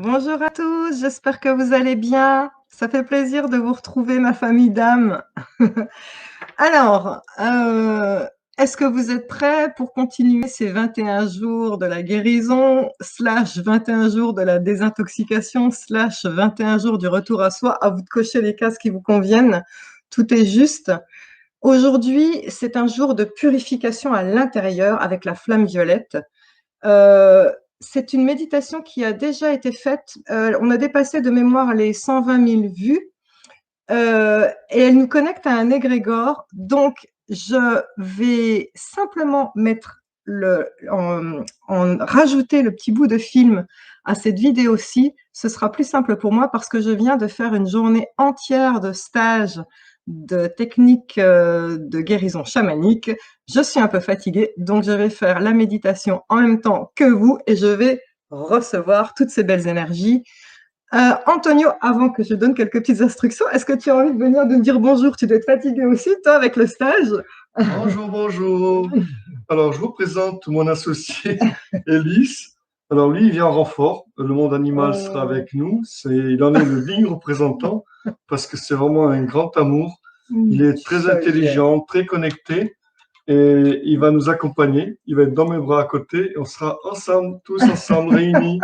Bonjour à tous, j'espère que vous allez bien. Ça fait plaisir de vous retrouver, ma famille d'âmes. Alors, est-ce que vous êtes prêts pour continuer ces 21 jours de la guérison, slash 21 jours de la désintoxication, slash 21 jours du retour à soi? À vous de cocher les cases qui vous conviennent. Tout est juste. Aujourd'hui, c'est un jour de purification à l'intérieur avec la flamme violette. C'est une méditation qui a déjà été faite. On a dépassé de mémoire les 120 000 vues et elle nous connecte à un égrégore. Donc, je vais simplement rajouter le petit bout de film à cette vidéo-ci. Ce sera plus simple pour moi parce que je viens de faire une journée entière de stage de techniques de guérison chamanique. Je suis un peu fatiguée, donc je vais faire la méditation en même temps que vous et je vais recevoir toutes ces belles énergies. Antonio, avant que je donne quelques petites instructions, est-ce que tu as envie de venir nous dire bonjour? Tu dois être fatigué aussi, toi, avec le stage. Bonjour, bonjour. Alors, je vous présente mon associé, Ellis. Alors, lui, il vient en renfort. Le monde animal sera avec nous. Il en est le digne représentant parce que c'est vraiment un grand amour. Il est très intelligent, très connecté et il va nous accompagner. Il va être dans mes bras à côté et on sera ensemble, tous ensemble, réunis.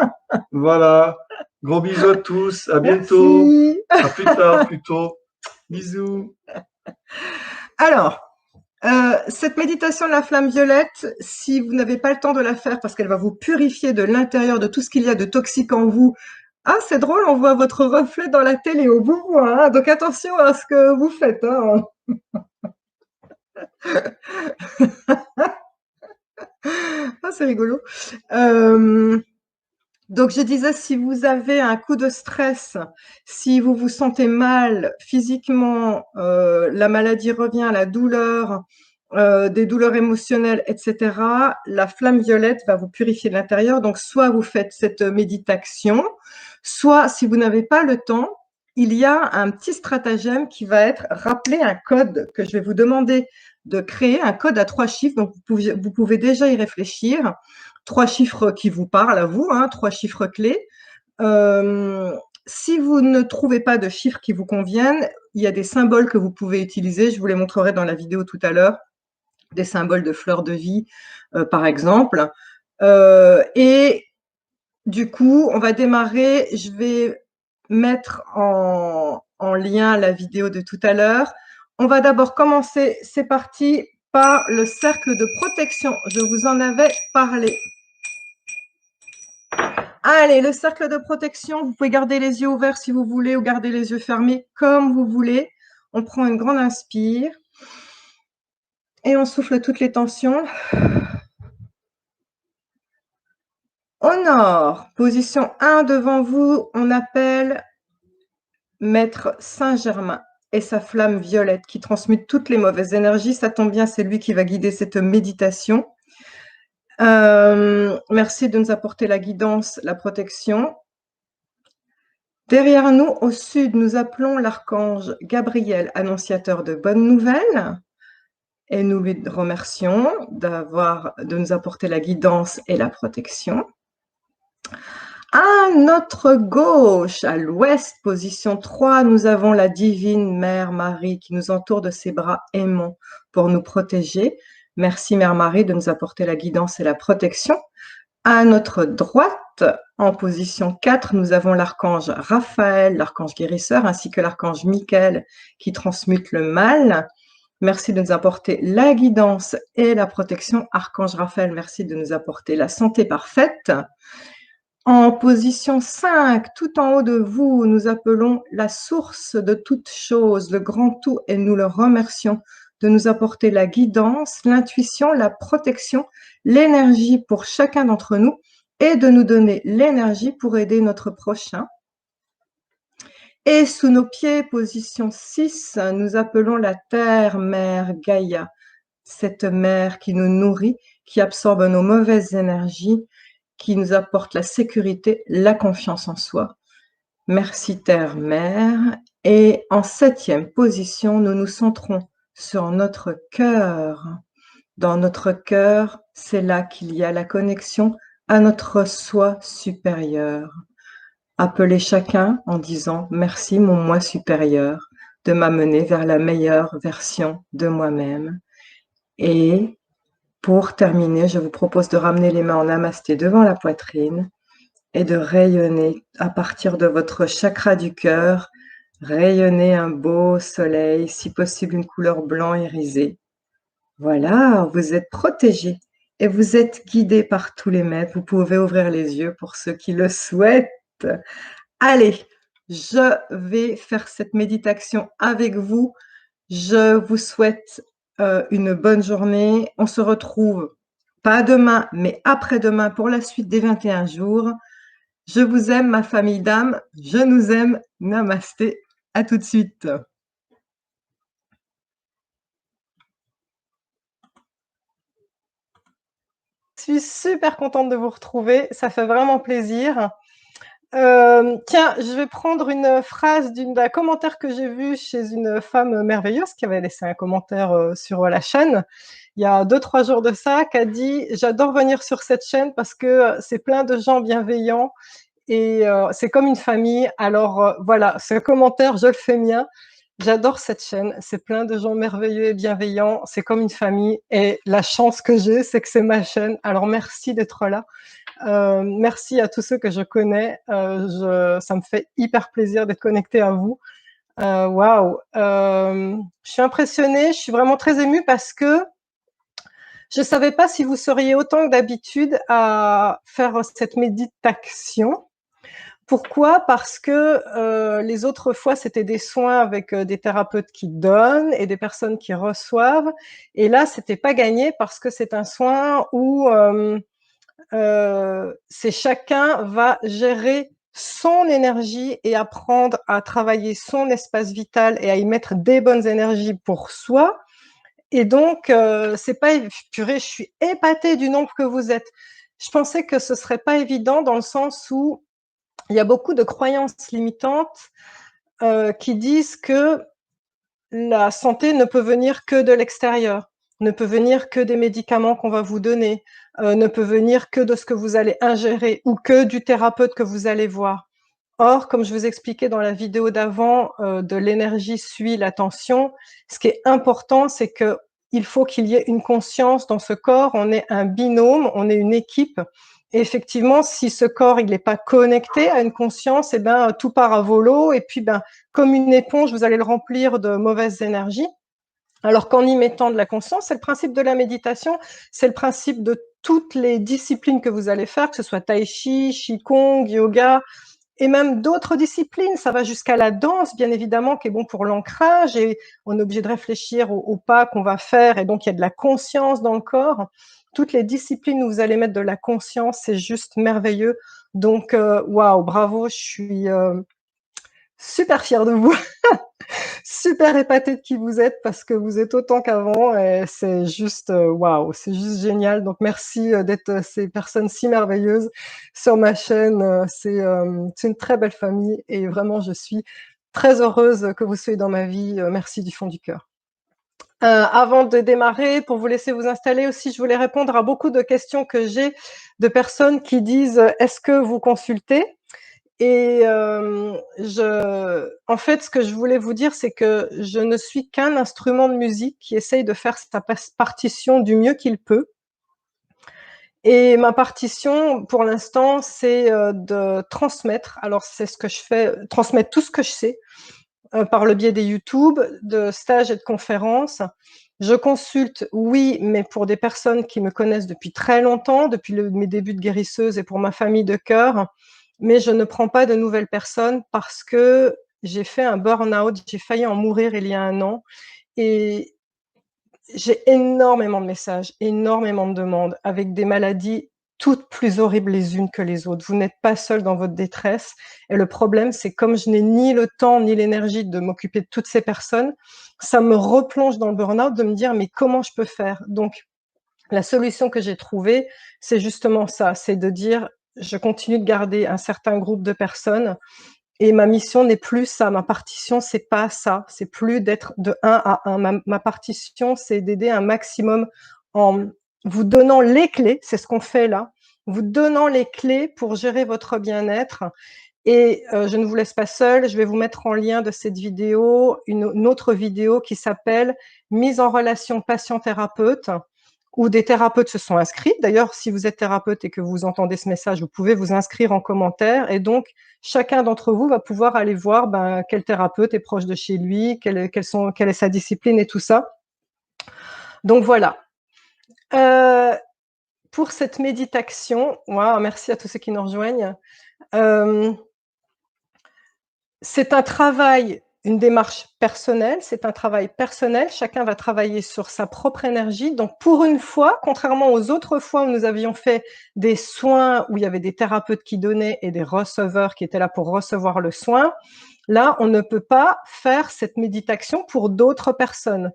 Voilà. Gros bisous à tous. À bientôt. Merci. À plus tard, plutôt. Bisous. Alors, cette méditation de la flamme violette, si vous n'avez pas le temps de la faire parce qu'elle va vous purifier de l'intérieur de tout ce qu'il y a de toxique en vous. Ah, c'est drôle, on voit votre reflet dans la télé au bout, hein, donc attention à ce que vous faites. Hein. Ah, c'est rigolo. Donc, je disais, si vous avez un coup de stress, si vous vous sentez mal physiquement, la maladie revient, la douleur, des douleurs émotionnelles, etc., la flamme violette va vous purifier de l'intérieur. Donc, soit vous faites cette méditation, soit si vous n'avez pas le temps, il y a un petit stratagème qui va être rappeler un code que je vais vous demander de créer, un code à 3 chiffres. Donc, vous pouvez déjà y réfléchir. 3 chiffres qui vous parlent à vous, hein, 3 chiffres clés. Si vous ne trouvez pas de chiffres qui vous conviennent, il y a des symboles que vous pouvez utiliser. Je vous les montrerai dans la vidéo tout à l'heure. Des symboles de fleurs de vie, par exemple. Et du coup, on va démarrer. Je vais mettre en lien la vidéo de tout à l'heure. On va d'abord commencer, c'est parti, par le cercle de protection. Je vous en avais parlé. Allez, le cercle de protection, vous pouvez garder les yeux ouverts si vous voulez ou garder les yeux fermés comme vous voulez. On prend une grande inspire et on souffle toutes les tensions. Au nord, position 1 devant vous, on appelle Maître Saint-Germain et sa flamme violette qui transmute toutes les mauvaises énergies. Ça tombe bien, c'est lui qui va guider cette méditation. Merci de nous apporter la guidance, la protection. Derrière nous, au sud, nous appelons l'archange Gabriel, annonciateur de bonnes nouvelles, et nous lui remercions de nous apporter la guidance et la protection. À notre gauche, à l'ouest, position 3, nous avons la divine Mère Marie qui nous entoure de ses bras aimants pour nous protéger. Merci Mère Marie de nous apporter la guidance et la protection. À notre droite, en position 4, nous avons l'archange Raphaël, l'archange guérisseur, ainsi que l'archange Michael qui transmute le mal. Merci de nous apporter la guidance et la protection. Archange Raphaël, merci de nous apporter la santé parfaite. En position 5, tout en haut de vous, nous appelons la source de toute chose, le grand tout, et nous le remercions de nous apporter la guidance, l'intuition, la protection, l'énergie pour chacun d'entre nous et de nous donner l'énergie pour aider notre prochain. Et sous nos pieds, position 6, nous appelons la terre, mère Gaïa, cette mère qui nous nourrit, qui absorbe nos mauvaises énergies, qui nous apporte la sécurité, la confiance en soi. Merci Terre, Mère. Et en 7e position, nous nous centrons sur notre cœur. Dans notre cœur, c'est là qu'il y a la connexion à notre soi supérieur, Appelez chacun en disant « Merci mon moi supérieur de m'amener vers la meilleure version de moi-même ». Et pour terminer, je vous propose de ramener les mains en namasté devant la poitrine et de rayonner à partir de votre chakra du cœur, rayonner un beau soleil, si possible une couleur blanc irisé. Voilà, vous êtes protégé et vous êtes guidé par tous les maîtres. Vous pouvez ouvrir les yeux pour ceux qui le souhaitent. Allez, je vais faire cette méditation avec vous. Je vous souhaite une bonne journée. On se retrouve pas demain, mais après-demain pour la suite des 21 jours. Je vous aime, ma famille d'âme. Je nous aime. Namasté. À tout de suite. Je suis super contente de vous retrouver. Ça fait vraiment plaisir. Tiens, je vais prendre une phrase d'un commentaire que j'ai vu chez une femme merveilleuse qui avait laissé un commentaire sur la chaîne il y a 2-3 jours de ça, qui a dit « J'adore venir sur cette chaîne parce que c'est plein de gens bienveillants et c'est comme une famille. » Alors voilà, ce commentaire, je le fais mien. J'adore cette chaîne, c'est plein de gens merveilleux et bienveillants, c'est comme une famille et la chance que j'ai, c'est que c'est ma chaîne. Alors merci d'être là. Merci à tous ceux que je connais. Ça me fait hyper plaisir d'être connectée à vous. Waouh, je suis impressionnée, je suis vraiment très émue parce que je ne savais pas si vous seriez autant que d'habitude à faire cette méditation. Pourquoi? Parce que les autres fois, c'était des soins avec des thérapeutes qui donnent et des personnes qui reçoivent. Et là, c'était pas gagné parce que c'est un soin où c'est chacun va gérer son énergie et apprendre à travailler son espace vital et à y mettre des bonnes énergies pour soi. Et donc, c'est pas purée, je suis épatée du nombre que vous êtes. Je pensais que ce serait pas évident dans le sens où il y a beaucoup de croyances limitantes qui disent que la santé ne peut venir que de l'extérieur, ne peut venir que des médicaments qu'on va vous donner, ne peut venir que de ce que vous allez ingérer ou que du thérapeute que vous allez voir. Or, comme je vous expliquais dans la vidéo d'avant, de l'énergie suit l'attention, ce qui est important, c'est que il faut qu'il y ait une conscience dans ce corps, on est un binôme, on est une équipe. Et effectivement, si ce corps il n'est pas connecté à une conscience, eh ben, tout part à volo, et puis ben, comme une éponge, vous allez le remplir de mauvaises énergies. Alors qu'en y mettant de la conscience, c'est le principe de la méditation, c'est le principe de toutes les disciplines que vous allez faire, que ce soit tai chi, qigong, yoga, et même d'autres disciplines. Ça va jusqu'à la danse, bien évidemment, qui est bon pour l'ancrage, et on est obligé de réfléchir au pas qu'on va faire, et donc il y a de la conscience dans le corps. Toutes les disciplines où vous allez mettre de la conscience, c'est juste merveilleux. Donc, waouh, bravo, je suis super fière de vous. Super épatée de qui vous êtes parce que vous êtes autant qu'avant et c'est juste waouh, c'est juste génial. Donc merci d'être ces personnes si merveilleuses sur ma chaîne. C'est une très belle famille et vraiment je suis très heureuse que vous soyez dans ma vie. Merci du fond du cœur. Avant de démarrer, pour vous laisser vous installer aussi, je voulais répondre à beaucoup de questions que j'ai de personnes qui disent est-ce que vous consultez? Et en fait, ce que je voulais vous dire, c'est que je ne suis qu'un instrument de musique qui essaye de faire sa partition du mieux qu'il peut. Et ma partition, pour l'instant, c'est de transmettre. Alors, c'est ce que je fais, transmettre tout ce que je sais par le biais des YouTube, de stages et de conférences. Je consulte, oui, mais pour des personnes qui me connaissent depuis très longtemps, depuis mes débuts de guérisseuse et pour ma famille de cœur. Mais je ne prends pas de nouvelles personnes parce que j'ai fait un burn-out, j'ai failli en mourir il y a 1 an et j'ai énormément de messages, énormément de demandes avec des maladies toutes plus horribles les unes que les autres. Vous n'êtes pas seul dans votre détresse et le problème, c'est comme je n'ai ni le temps ni l'énergie de m'occuper de toutes ces personnes, ça me replonge dans le burn-out de me dire mais comment je peux faire? Donc la solution que j'ai trouvée, c'est justement ça, c'est de dire je continue de garder un certain groupe de personnes et ma mission n'est plus ça, ma partition, c'est pas ça, c'est plus d'être de 1 à 1. Ma partition, c'est d'aider un maximum en vous donnant les clés, c'est ce qu'on fait là, vous donnant les clés pour gérer votre bien-être Et je ne vous laisse pas seul, je vais vous mettre en lien de cette vidéo une autre vidéo qui s'appelle « Mise en relation patient-thérapeute » où des thérapeutes se sont inscrits. D'ailleurs, si vous êtes thérapeute et que vous entendez ce message, vous pouvez vous inscrire en commentaire. Et donc, chacun d'entre vous va pouvoir aller voir quel thérapeute est proche de chez lui, quelle est sa discipline et tout ça. Donc voilà. Pour cette méditation, merci à tous ceux qui nous rejoignent. C'est un travail, une démarche personnelle, c'est un travail personnel. Chacun va travailler sur sa propre énergie. Donc, pour une fois, contrairement aux autres fois où nous avions fait des soins, où il y avait des thérapeutes qui donnaient et des receveurs qui étaient là pour recevoir le soin, là, on ne peut pas faire cette méditation pour d'autres personnes.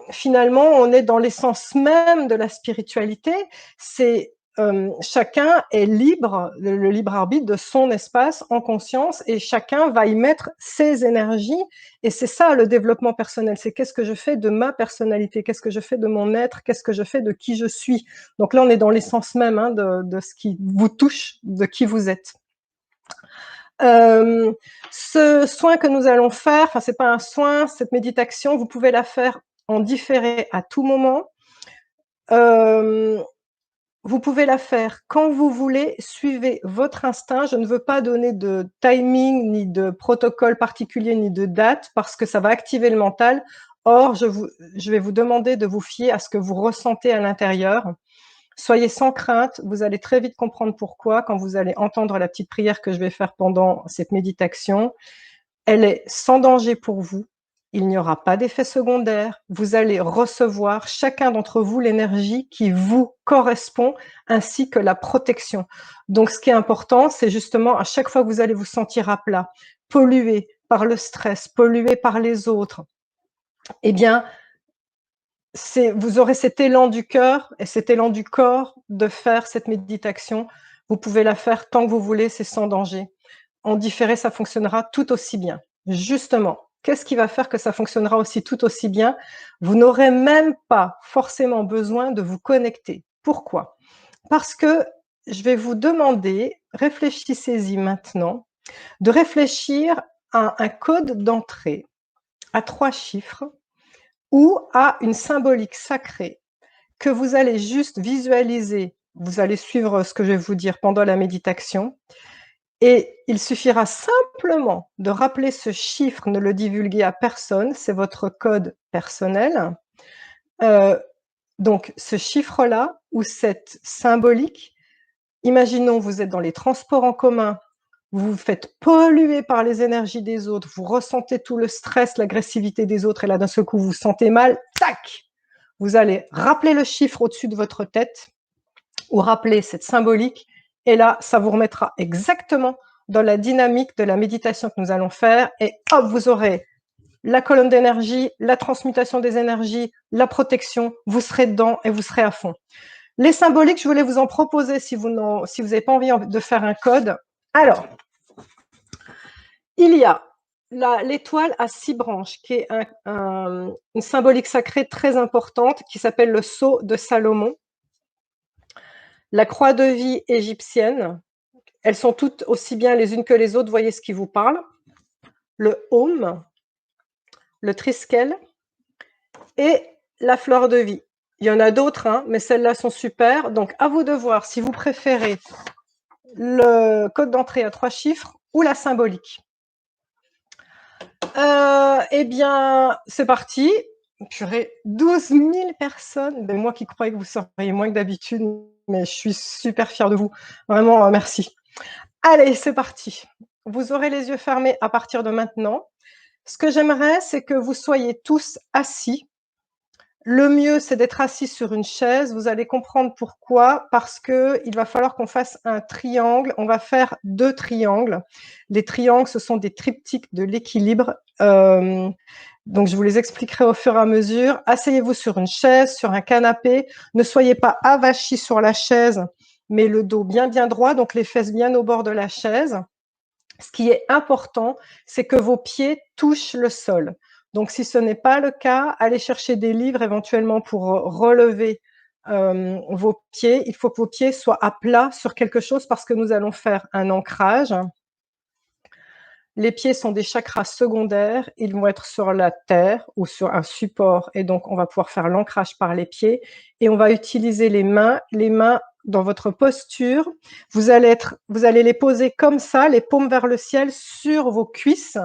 Finalement, on est dans l'essence même de la spiritualité. C'est chacun est libre, le libre arbitre de son espace en conscience, et chacun va y mettre ses énergies. Et c'est ça le développement personnel. C'est qu'est-ce que je fais de ma personnalité, qu'est-ce que je fais de mon être, qu'est-ce que je fais de qui je suis. Donc là, on est dans l'essence même de ce qui vous touche, de qui vous êtes. Ce soin que nous allons faire, enfin c'est pas un soin, cette méditation, vous pouvez la faire en différé à tout moment. Vous pouvez la faire quand vous voulez, suivez votre instinct. Je ne veux pas donner de timing, ni de protocole particulier, ni de date, parce que ça va activer le mental. Or, je vais vous demander de vous fier à ce que vous ressentez à l'intérieur. Soyez sans crainte, vous allez très vite comprendre pourquoi quand vous allez entendre la petite prière que je vais faire pendant cette méditation. Elle est sans danger pour vous. Il n'y aura pas d'effet secondaire. Vous allez recevoir, chacun d'entre vous, l'énergie qui vous correspond, ainsi que la protection. Donc, ce qui est important, c'est justement, à chaque fois que vous allez vous sentir à plat, pollué par le stress, pollué par les autres, eh bien, vous aurez cet élan du cœur et cet élan du corps de faire cette méditation. Vous pouvez la faire tant que vous voulez, c'est sans danger. En différé, ça fonctionnera tout aussi bien. Justement, qu'est-ce qui va faire que ça fonctionnera aussi tout aussi bien? Vous n'aurez même pas forcément besoin de vous connecter. Pourquoi? Parce que je vais vous demander, réfléchissez-y maintenant, de réfléchir à un code d'entrée à 3 chiffres ou à une symbolique sacrée que vous allez juste visualiser. Vous allez suivre ce que je vais vous dire pendant la méditation. Et il suffira simplement de rappeler ce chiffre, ne le divulguer à personne, c'est votre code personnel. Donc ce chiffre-là ou cette symbolique, imaginons vous êtes dans les transports en commun, vous vous faites polluer par les énergies des autres, vous ressentez tout le stress, l'agressivité des autres, et là d'un seul coup vous vous sentez mal, tac! Vous allez rappeler le chiffre au-dessus de votre tête ou rappeler cette symbolique, et là, ça vous remettra exactement dans la dynamique de la méditation que nous allons faire, et hop, vous aurez la colonne d'énergie, la transmutation des énergies, la protection, vous serez dedans et vous serez à fond. Les symboliques, je voulais vous en proposer si vous n'avez pas envie de faire un code. Alors, il y a l'étoile à 6 branches, qui est une symbolique sacrée très importante, qui s'appelle le sceau de Salomon. La croix de vie égyptienne, elles sont toutes aussi bien les unes que les autres, voyez ce qui vous parle. Le home, le triskel et la fleur de vie. Il y en a d'autres, hein, mais celles-là sont super. Donc, à vous de voir si vous préférez le code d'entrée à 3 chiffres ou la symbolique. Eh bien, c'est parti. Purée, 12 000 personnes. Ben, moi qui croyais que vous seriez moins que d'habitude, mais je suis super fière de vous. Vraiment, merci. Allez, c'est parti. Vous aurez les yeux fermés à partir de maintenant. Ce que j'aimerais, c'est que vous soyez tous assis. Le mieux, c'est d'être assis sur une chaise. Vous allez comprendre pourquoi. Parce qu'il va falloir qu'on fasse un triangle. On va faire 2 triangles. Les triangles, ce sont des triptyques de l'équilibre. Donc, je vous les expliquerai au fur et à mesure. Asseyez-vous sur une chaise, sur un canapé. Ne soyez pas avachis sur la chaise, mais le dos bien droit, donc les fesses bien au bord de la chaise. Ce qui est important, c'est que vos pieds touchent le sol. Donc, si ce n'est pas le cas, allez chercher des livres éventuellement pour relever vos pieds, il faut que vos pieds soient à plat sur quelque chose parce que nous allons faire un ancrage. Les pieds sont des chakras secondaires, ils vont être sur la terre ou sur un support et donc on va pouvoir faire l'ancrage par les pieds et on va utiliser les mains dans votre posture. Vous allez les poser comme ça, les paumes vers le ciel sur vos cuisses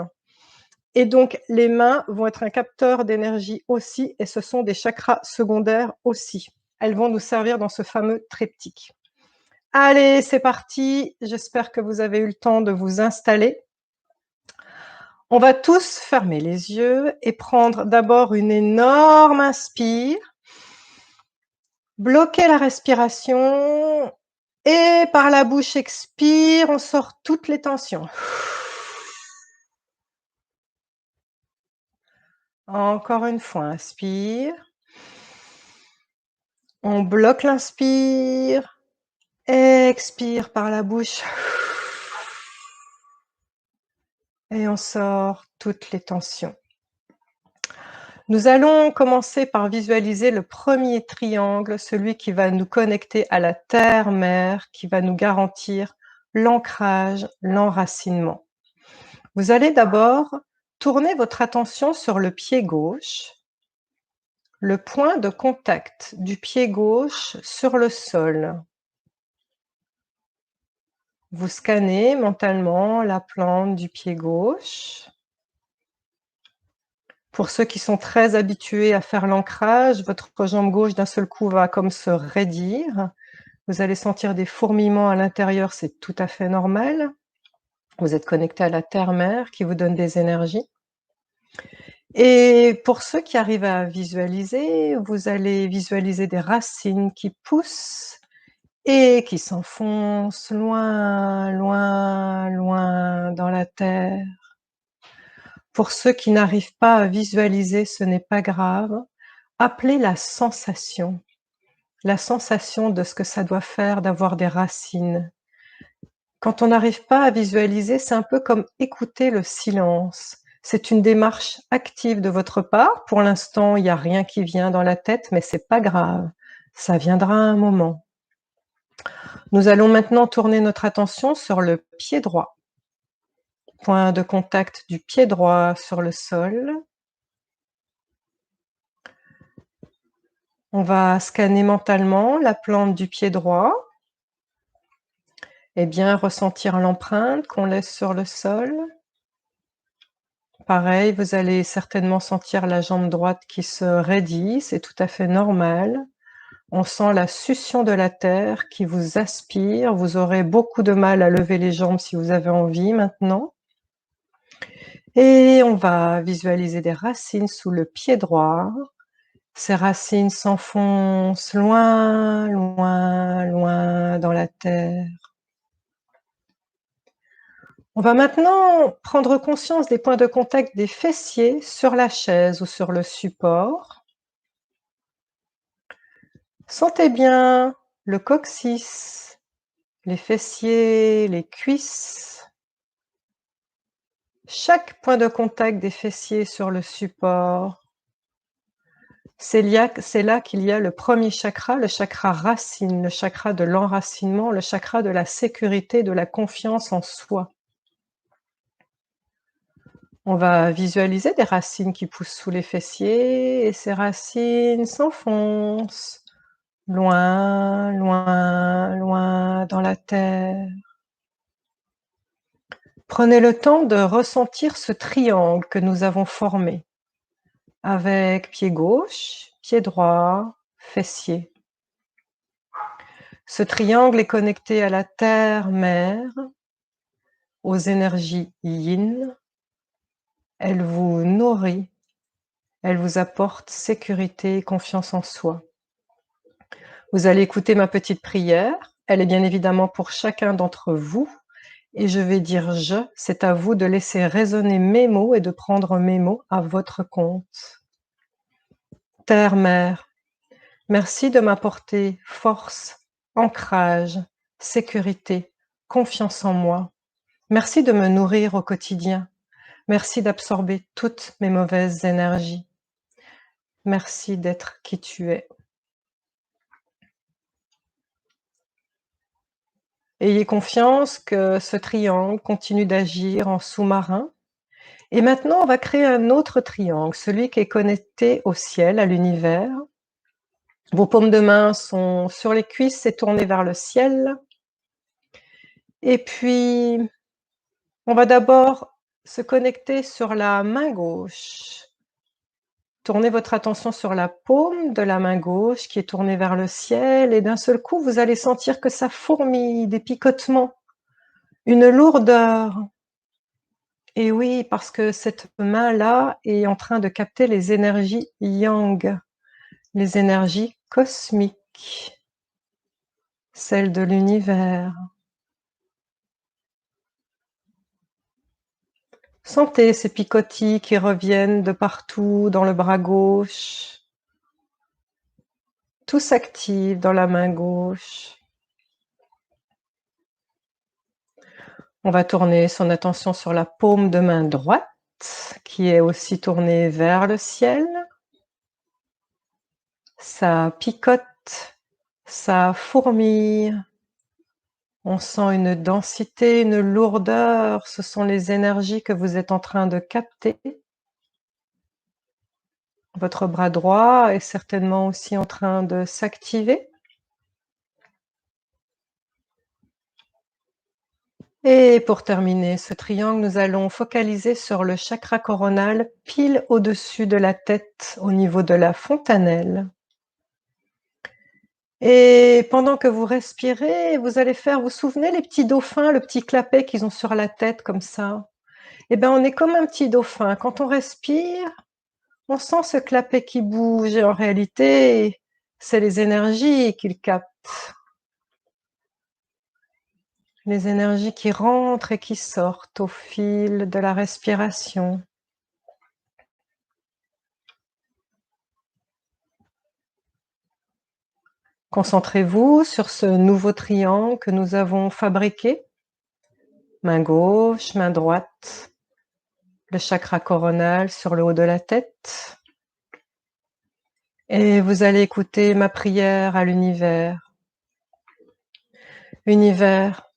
et donc les mains vont être un capteur d'énergie aussi et ce sont des chakras secondaires aussi. Elles vont nous servir dans ce fameux triptyque. Allez, c'est parti, j'espère que vous avez eu le temps de vous installer. On va tous fermer les yeux et prendre d'abord une énorme inspire. Bloquer la respiration et par la bouche expire, on sort toutes les tensions. Encore une fois, inspire. On bloque l'inspire. Expire par la bouche. Et on sort toutes les tensions. Nous allons commencer par visualiser le premier triangle, celui qui va nous connecter à la terre-mère, qui va nous garantir l'ancrage, l'enracinement. Vous allez d'abord tourner votre attention sur le pied gauche, le point de contact du pied gauche sur le sol. Vous scannez mentalement la plante du pied gauche. Pour ceux qui sont très habitués à faire l'ancrage, votre jambe gauche d'un seul coup va comme se raidir. Vous allez sentir des fourmillements à l'intérieur, c'est tout à fait normal. Vous êtes connecté à la terre-mère qui vous donne des énergies. Et pour ceux qui arrivent à visualiser, vous allez visualiser des racines qui poussent et qui s'enfoncent loin, loin, loin dans la terre. Pour ceux qui n'arrivent pas à visualiser, ce n'est pas grave. Appelez la sensation de ce que ça doit faire d'avoir des racines. Quand on n'arrive pas à visualiser, c'est un peu comme écouter le silence. C'est une démarche active de votre part. Pour l'instant, il n'y a rien qui vient dans la tête, mais c'est pas grave. Ça viendra un moment. Nous allons maintenant tourner notre attention sur le pied droit. Point de contact du pied droit sur le sol. On va scanner mentalement la plante du pied droit et bien ressentir l'empreinte qu'on laisse sur le sol. Pareil, vous allez certainement sentir la jambe droite qui se raidit, c'est tout à fait normal. On sent la succion de la terre qui vous aspire. Vous aurez beaucoup de mal à lever les jambes si vous avez envie maintenant. Et on va visualiser des racines sous le pied droit. Ces racines s'enfoncent loin, loin, loin dans la terre. On va maintenant prendre conscience des points de contact des fessiers sur la chaise ou sur le support. Sentez bien le coccyx, les fessiers, les cuisses. Chaque point de contact des fessiers sur le support, c'est là qu'il y a le premier chakra, le chakra racine, le chakra de l'enracinement, le chakra de la sécurité, de la confiance en soi. On va visualiser des racines qui poussent sous les fessiers et ces racines s'enfoncent loin, loin, loin dans la terre. Prenez le temps de ressentir ce triangle que nous avons formé avec pied gauche, pied droit, fessier. Ce triangle est connecté à la terre-mère, aux énergies yin. Elle vous nourrit, elle vous apporte sécurité et confiance en soi. Vous allez écouter ma petite prière. Elle est bien évidemment pour chacun d'entre vous. Et je vais dire « je », c'est à vous de laisser résonner mes mots et de prendre mes mots à votre compte. Terre-mère, merci de m'apporter force, ancrage, sécurité, confiance en moi. Merci de me nourrir au quotidien. Merci d'absorber toutes mes mauvaises énergies. Merci d'être qui tu es. Ayez confiance que ce triangle continue d'agir en sous-marin. Et maintenant, on va créer un autre triangle, celui qui est connecté au ciel, à l'univers. Vos paumes de main sont sur les cuisses et tournées vers le ciel. Et puis, on va d'abord se connecter sur la main gauche. Tournez votre attention sur la paume de la main gauche qui est tournée vers le ciel et d'un seul coup, vous allez sentir que ça fourmille, des picotements, une lourdeur. Et oui, parce que cette main-là est en train de capter les énergies yang, les énergies cosmiques, celles de l'univers. Sentez ces picotis qui reviennent de partout dans le bras gauche. Tout s'active dans la main gauche. On va tourner son attention sur la paume de main droite, qui est aussi tournée vers le ciel. Ça picote, ça fourmille. On sent une densité, une lourdeur. Ce sont les énergies que vous êtes en train de capter. Votre bras droit est certainement aussi en train de s'activer. Et pour terminer ce triangle, nous allons focaliser sur le chakra coronal pile au-dessus de la tête, au niveau de la fontanelle. Et pendant que vous respirez, vous allez faire, vous vous souvenez les petits dauphins, le petit clapet qu'ils ont sur la tête comme ça? Eh bien, on est comme un petit dauphin. Quand on respire, on sent ce clapet qui bouge et en réalité, c'est les énergies qu'il capte. Les énergies qui rentrent et qui sortent au fil de la respiration. Concentrez-vous sur ce nouveau triangle que nous avons fabriqué. Main gauche, main droite, le chakra coronal sur le haut de la tête. Et vous allez écouter ma prière à l'univers. Univers,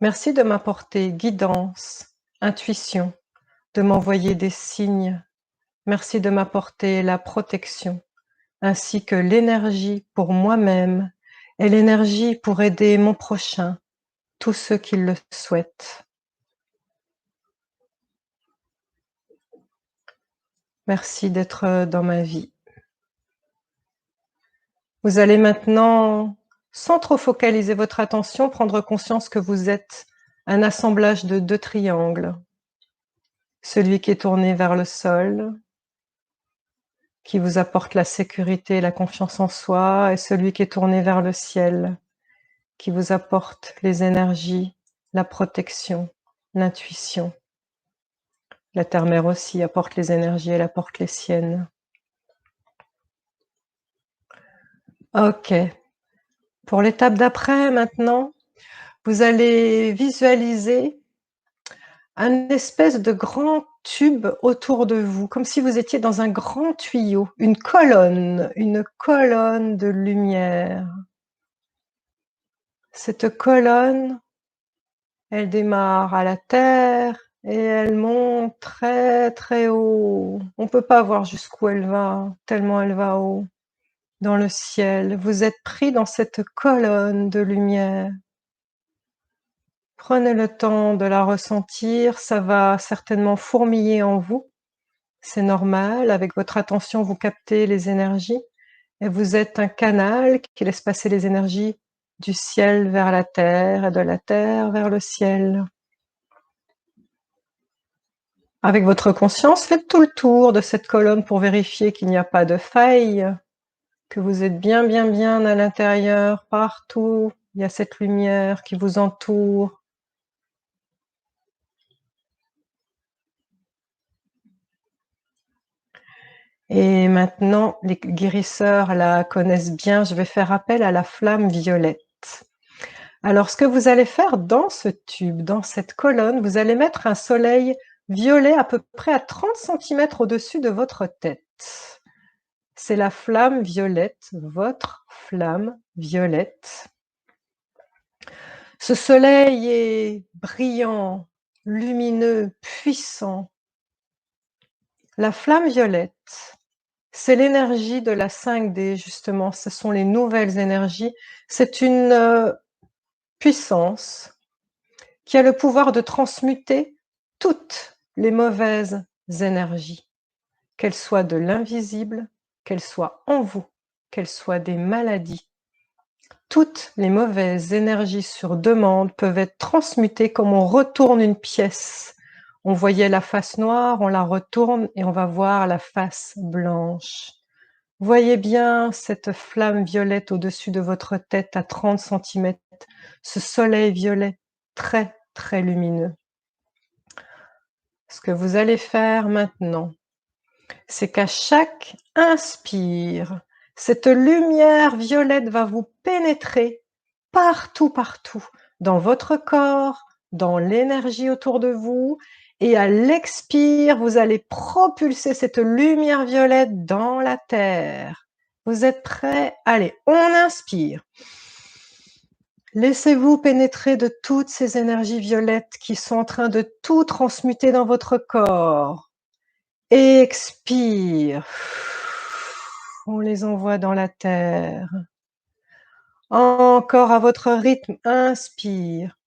merci de m'apporter guidance, intuition, de m'envoyer des signes. Merci de m'apporter la protection, ainsi que l'énergie pour moi-même et l'énergie pour aider mon prochain, tous ceux qui le souhaitent. Merci d'être dans ma vie. Vous allez maintenant, sans trop focaliser votre attention, prendre conscience que vous êtes un assemblage de 2 triangles. Celui qui est tourné vers le sol, qui vous apporte la sécurité et la confiance en soi, et celui qui est tourné vers le ciel, qui vous apporte les énergies, la protection, l'intuition. La Terre-Mère aussi apporte les énergies, elle apporte les siennes. Ok. Pour l'étape d'après, maintenant, vous allez visualiser un espèce de grand tube autour de vous, comme si vous étiez dans un grand tuyau, une colonne de lumière. Cette colonne, elle démarre à la terre et elle monte très très haut. On ne peut pas voir jusqu'où elle va, tellement elle va haut, dans le ciel. Vous êtes pris dans cette colonne de lumière. Prenez le temps de la ressentir, ça va certainement fourmiller en vous. C'est normal, avec votre attention, vous captez les énergies et vous êtes un canal qui laisse passer les énergies du ciel vers la terre et de la terre vers le ciel. Avec votre conscience, faites tout le tour de cette colonne pour vérifier qu'il n'y a pas de faille, que vous êtes bien à l'intérieur, partout. Il y a cette lumière qui vous entoure. Et maintenant, les guérisseurs la connaissent bien, je vais faire appel à la flamme violette. Alors, ce que vous allez faire dans ce tube, dans cette colonne, vous allez mettre un soleil violet à peu près à 30 cm au-dessus de votre tête. C'est la flamme violette, votre flamme violette. Ce soleil est brillant, lumineux, puissant. La flamme violette, c'est l'énergie de la 5D justement, ce sont les nouvelles énergies. C'est une puissance qui a le pouvoir de transmuter toutes les mauvaises énergies, qu'elles soient de l'invisible, qu'elles soient en vous, qu'elles soient des maladies. Toutes les mauvaises énergies sur demande peuvent être transmutées comme on retourne une pièce. On voyait la face noire, on la retourne et on va voir la face blanche. Voyez bien cette flamme violette au-dessus de votre tête à 30 cm, ce soleil violet très, très lumineux. Ce que vous allez faire maintenant, c'est qu'à chaque inspire, cette lumière violette va vous pénétrer partout, partout, dans votre corps, dans l'énergie autour de vous, et à l'expire, vous allez propulser cette lumière violette dans la terre. Vous êtes prêts? Allez, on inspire. Laissez-vous pénétrer de toutes ces énergies violettes qui sont en train de tout transmuter dans votre corps. Expire. On les envoie dans la terre. Encore à votre rythme, inspire.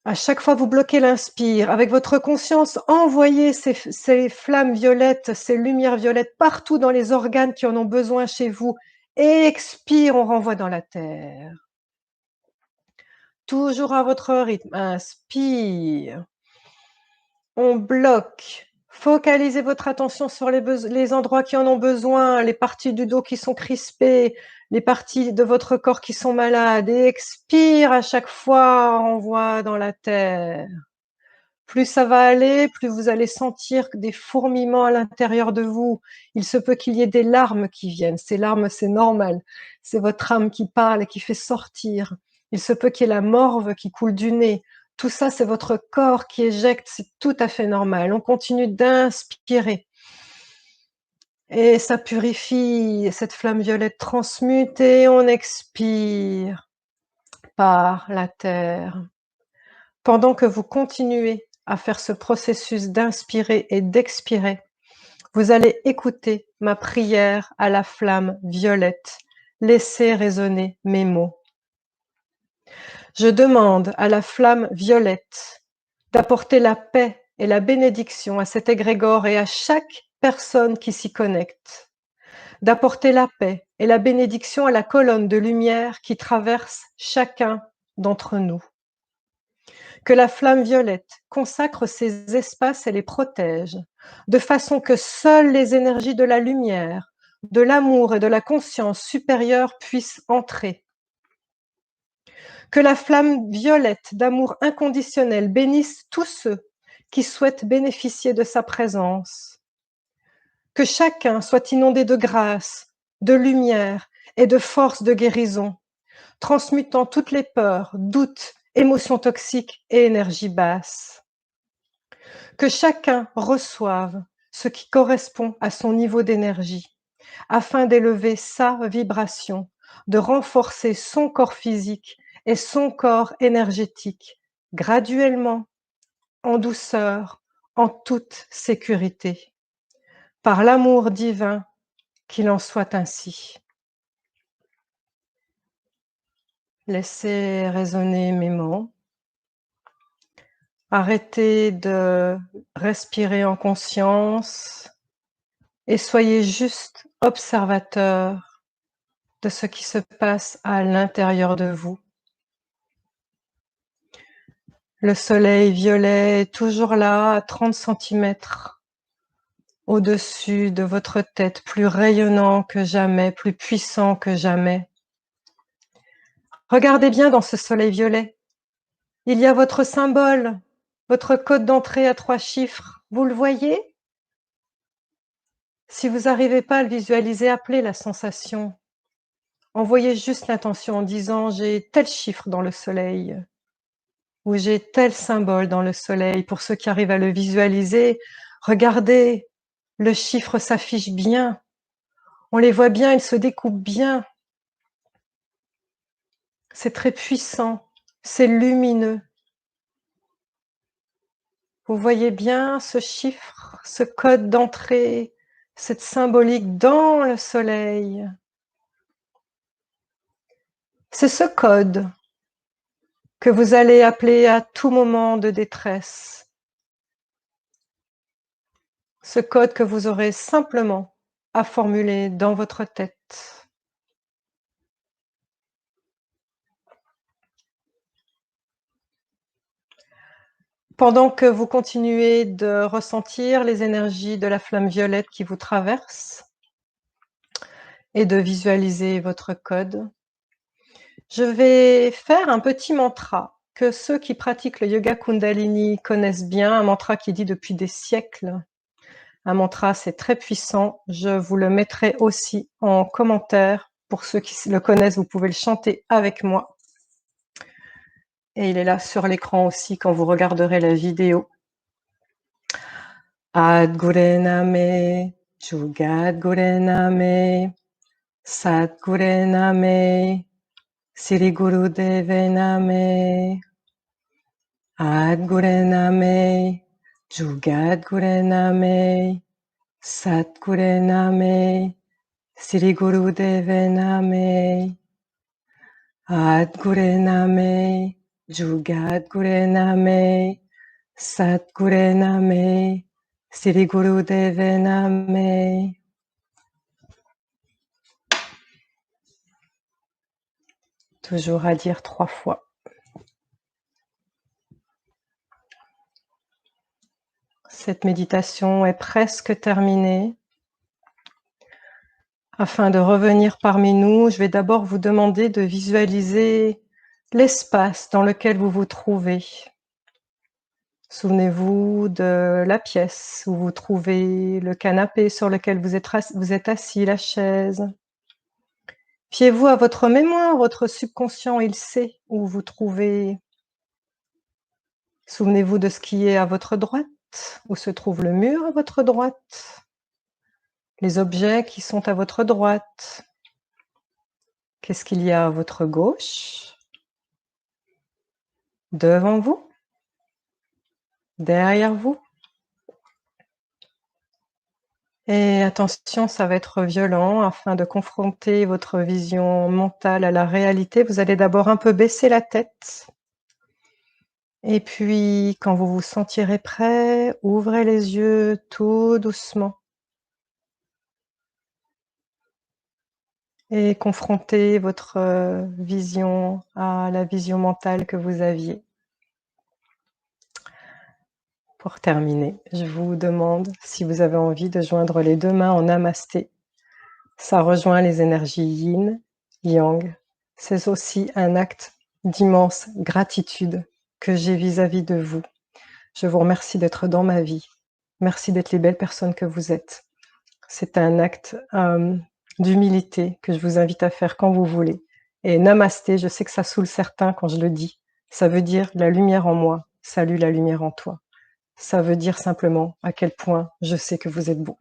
À chaque fois, vous bloquez l'inspire. Avec votre conscience, envoyez ces flammes violettes, ces lumières violettes partout dans les organes qui en ont besoin chez vous. Expire, on renvoie dans la terre. Toujours à votre rythme, inspire. On bloque. Focalisez votre attention sur les endroits qui en ont besoin, les parties du dos qui sont crispées, les parties de votre corps qui sont malades. Et expire à chaque fois, renvoie dans la terre. Plus ça va aller, plus vous allez sentir des fourmillements à l'intérieur de vous. Il se peut qu'il y ait des larmes qui viennent. Ces larmes, c'est normal. C'est votre âme qui parle et qui fait sortir. Il se peut qu'il y ait la morve qui coule du nez. Tout ça, c'est votre corps qui éjecte. C'est tout à fait normal. On continue d'inspirer. Et ça purifie. Cette flamme violette transmute et on expire par la terre. Pendant que vous continuez à faire ce processus d'inspirer et d'expirer, vous allez écouter ma prière à la flamme violette. Laissez résonner mes mots. Je demande à la flamme violette d'apporter la paix et la bénédiction à cet égrégore et à chaque personne qui s'y connecte, d'apporter la paix et la bénédiction à la colonne de lumière qui traverse chacun d'entre nous. Que la flamme violette consacre ces espaces et les protège, de façon que seules les énergies de la lumière, de l'amour et de la conscience supérieure puissent entrer. Que la flamme violette d'amour inconditionnel bénisse tous ceux qui souhaitent bénéficier de sa présence. Que chacun soit inondé de grâce, de lumière et de force de guérison, transmutant toutes les peurs, doutes, émotions toxiques et énergies basses. Que chacun reçoive ce qui correspond à son niveau d'énergie, afin d'élever sa vibration, de renforcer son corps physique et son corps énergétique, graduellement, en douceur, en toute sécurité. Par l'amour divin, qu'il en soit ainsi. Laissez résonner mes mots. Arrêtez de respirer en conscience et soyez juste observateur de ce qui se passe à l'intérieur de vous. Le soleil violet est toujours là, à 30 cm, au-dessus de votre tête, plus rayonnant que jamais, plus puissant que jamais. Regardez bien dans ce soleil violet. Il y a votre symbole, votre code d'entrée à 3 chiffres. Vous le voyez? Si vous n'arrivez pas à le visualiser, appelez la sensation. Envoyez juste l'intention en disant « j'ai tel chiffre dans le soleil » ou « j'ai tel symbole dans le soleil ». Pour ceux qui arrivent à le visualiser, regardez, le chiffre s'affiche bien. On les voit bien, ils se découpent bien. C'est très puissant, c'est lumineux. Vous voyez bien ce chiffre, ce code d'entrée, cette symbolique dans le soleil. C'est ce code que vous allez appeler à tout moment de détresse. Ce code que vous aurez simplement à formuler dans votre tête. Pendant que vous continuez de ressentir les énergies de la flamme violette qui vous traverse et de visualiser votre code, je vais faire un petit mantra que ceux qui pratiquent le yoga Kundalini connaissent bien, un mantra qui est dit depuis des siècles. Un mantra, c'est très puissant. Je vous le mettrai aussi en commentaire. Pour ceux qui le connaissent, vous pouvez le chanter avec moi. Et il est là sur l'écran aussi quand vous regarderez la vidéo. Adgurename, Jugadgurename, Sadgurename, Sri Gurudeve Name. Adgurename, Jugadgurename, Sadgurename, Sri Gurudeve Name. Adgurename, Jugadgurename, Sadgurename, Sri Gurudeve Name. Toujours à dire 3 fois. Cette méditation est presque terminée. Afin de revenir parmi nous, je vais d'abord vous demander de visualiser l'espace dans lequel vous vous trouvez. Souvenez-vous de la pièce où vous trouvez, le canapé sur lequel vous êtes assis, la chaise. Fiez-vous à votre mémoire, votre subconscient, il sait où vous vous trouvez. Souvenez-vous de ce qui est à votre droite, où se trouve le mur à votre droite, les objets qui sont à votre droite. Qu'est-ce qu'il y a à votre gauche? Devant vous? Derrière vous? Et attention, ça va être violent. Afin de confronter votre vision mentale à la réalité, vous allez d'abord un peu baisser la tête. Et puis, quand vous vous sentirez prêt, ouvrez les yeux tout doucement. Et confrontez votre vision à la vision mentale que vous aviez. Pour terminer, je vous demande si vous avez envie de joindre les 2 mains en namasté. Ça rejoint les énergies yin, yang. C'est aussi un acte d'immense gratitude que j'ai vis-à-vis de vous. Je vous remercie d'être dans ma vie. Merci d'être les belles personnes que vous êtes. C'est un acte d'humilité que je vous invite à faire quand vous voulez. Et namasté, je sais que ça saoule certains quand je le dis. Ça veut dire la lumière en moi, salue la lumière en toi. Ça veut dire simplement à quel point je sais que vous êtes beau.